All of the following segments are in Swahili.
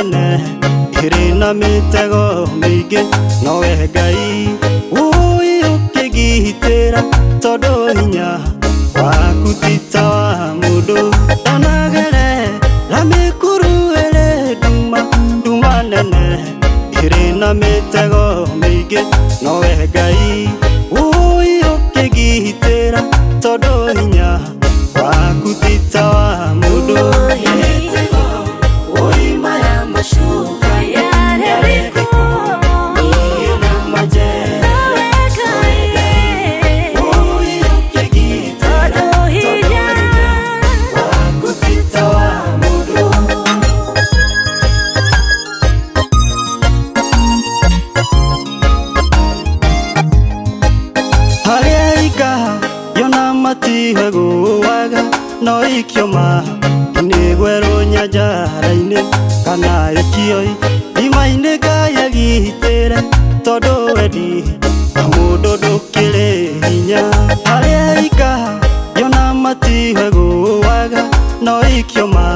nene ĩrĩ na mĩtego mĩingĩ, nowe Ngai ũĩ ũkĩgitĩra, tondũ hinya waku ti ta wa mũndũ. Onagerera mĩkuru ĩrĩ nduma nene ĩrĩ na mĩtego mĩingĩ, nowe Ngai ũĩ ũkĩgitĩra, tondũ hinya waku ti ta wa mũndũ. Matihe gũwaga no ikioma nĩgwerwo nyanjara-inĩ kana ikioi ima-inĩ, Ngai agitĩre, tondũ wendi wa mũndũ ndũkĩrĩ hinya. Harĩa ikayona matihe gũwaga no ikioma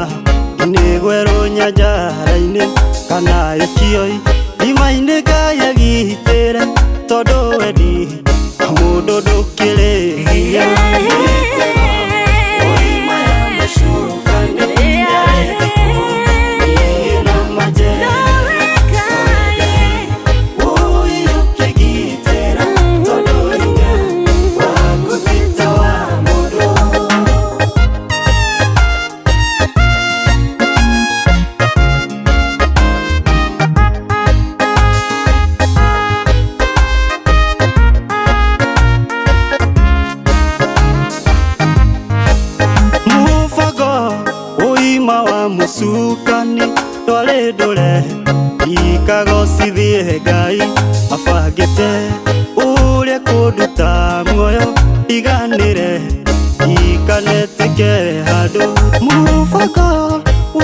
nĩgwerwo nyanjara-inĩ kana ikioi ima-inĩ, Ngai agitĩre, tondũ wendi wa mũndũ ndũkĩrĩ hinya. Musukani dwale dole ikagocithie Ngai abangĩte ũrĩa kũnduta muoyo iganĩre ikanetĩke handũ. Mũbango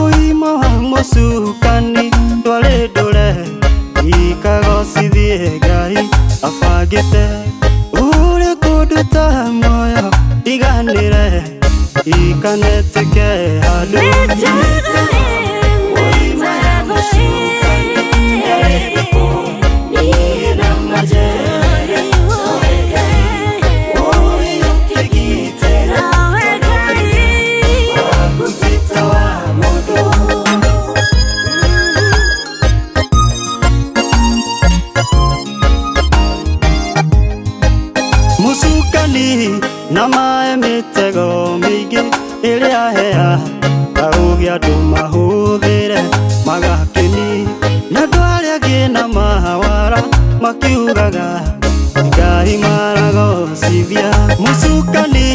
ũima wa mũcukani dwale dole ikagocithie Ngai abangĩte ũrĩa kũnduta muoyo iganĩre ikanetĩke handũ. Mũcukani na maĩ mĩtego mĩingĩ ĩrĩa aheaga ũgĩ andũ mahũthĩre magakeni, na andũ arĩa angĩ na mawara makiugaga Ngai maragocithia. Mũcukani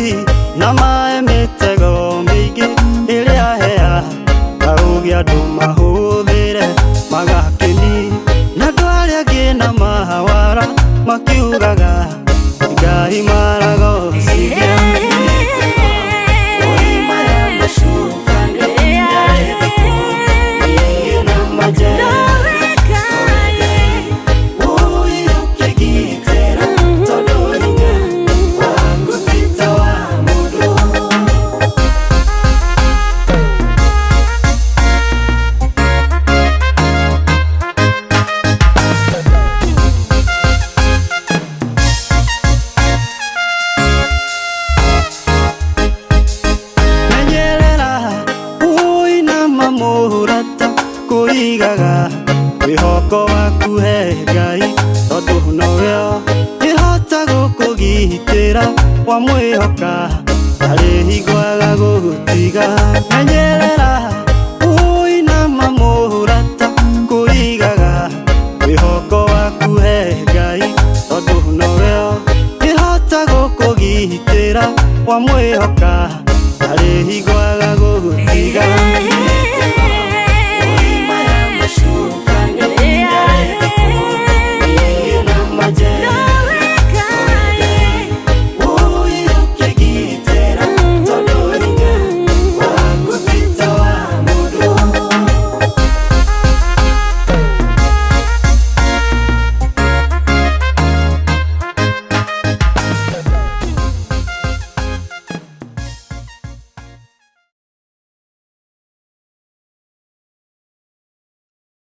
na maĩ mĩtego mĩingĩ ĩrĩa aheaga ũgĩ andũ mahũthĩre magakeni, na andũ arĩa angĩ na mawara makiugaga Ngai maragocithia. Kũigaga wĩhoko waku he Ngai, tondũ nowe ĩhota gũkũgitĩra, wamwĩhoka ndarĩhingwaga gũgũtiga.